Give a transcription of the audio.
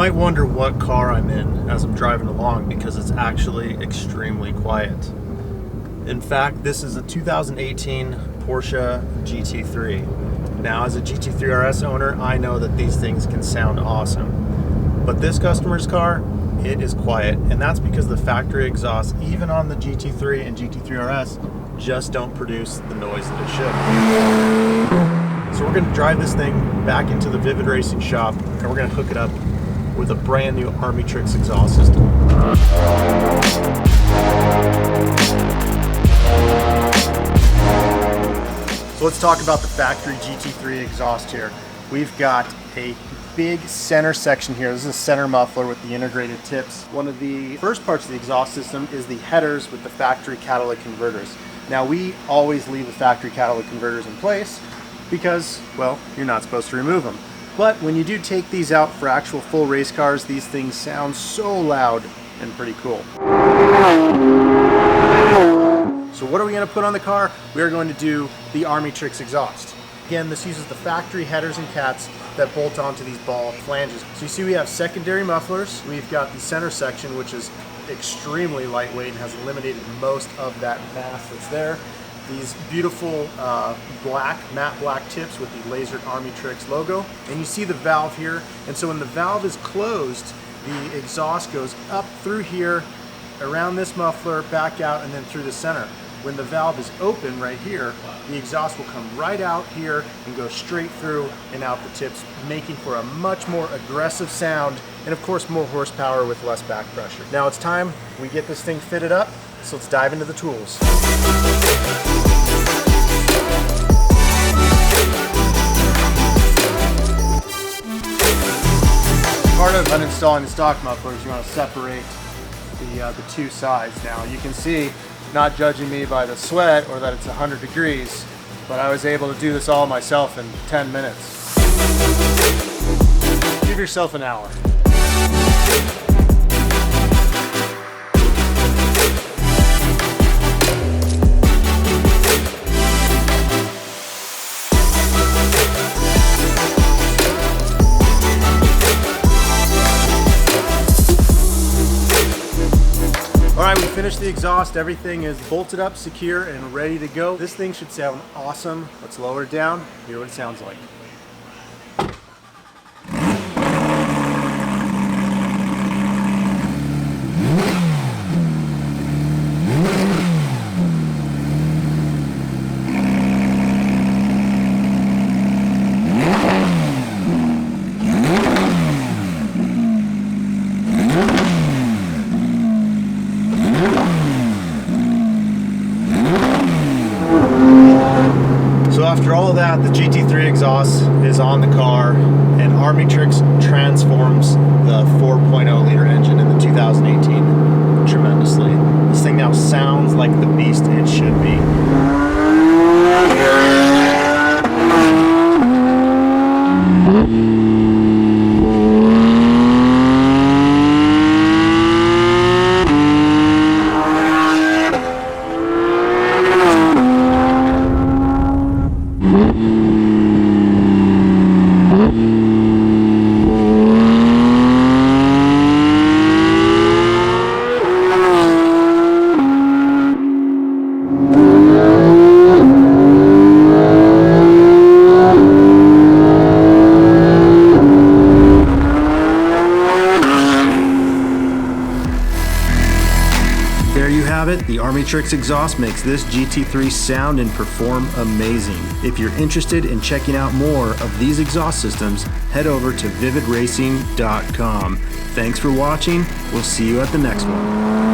might wonder what car I'm in as I'm driving along because it's actually extremely quiet. In fact, this is a 2018 Porsche Gt3. Now, as a Gt3 RS owner, I know that these things can sound awesome. But this customer's car, it is quiet, and that's because the factory exhausts, even on the Gt3 and Gt3 RS, just don't produce the noise that it should. So we're going to drive this thing back into the Vivid Racing shop, and we're going to hook it up with a brand new Armytrix exhaust system. So let's talk about the factory Gt3 exhaust here. We've got a big center section here. This is a center muffler with the integrated tips. One of the first parts of the exhaust system is the headers with the factory catalytic converters. Now, we always leave the factory catalytic converters in place because, well, you're not supposed to remove them. But when you do take these out for actual full race cars, these things sound so loud and pretty cool. So what are we going to put on the car? We are going to do the Armytrix exhaust. Again, this uses the factory headers and cats that bolt onto these ball flanges. So you see we have secondary mufflers. We've got the center section, which is extremely lightweight and has eliminated most of that mass that's there. These beautiful matte black tips with the lasered Armytrix logo. And you see the valve here. And so when the valve is closed, the exhaust goes up through here, around this muffler, back out, and then through the center. When the valve is open right here, the exhaust will come right out here and go straight through and out the tips, making for a much more aggressive sound and of course more horsepower with less back pressure. Now it's time we get this thing fitted up, so let's dive into the tools. Part of uninstalling the stock mufflers, you want to separate the two sides. Now you can see, not judging me by the sweat or that it's 100 degrees, but I was able to do this all myself in 10 minutes. Give yourself an hour. Alright, we finished the exhaust. Everything is bolted up, secure, and ready to go. This thing should sound awesome. Let's lower it down, hear what it sounds like. After all of that, the Gt3 exhaust is on the car, and Armytrix transforms the 4.0 liter engine in the 2018 tremendously. This thing now sounds like the beast it should be. There you have it. The Armytrix exhaust makes this Gt3 sound and perform amazing. If you're interested in checking out more of these exhaust systems, head over to vividracing.com. Thanks for watching. We'll see you at the next one.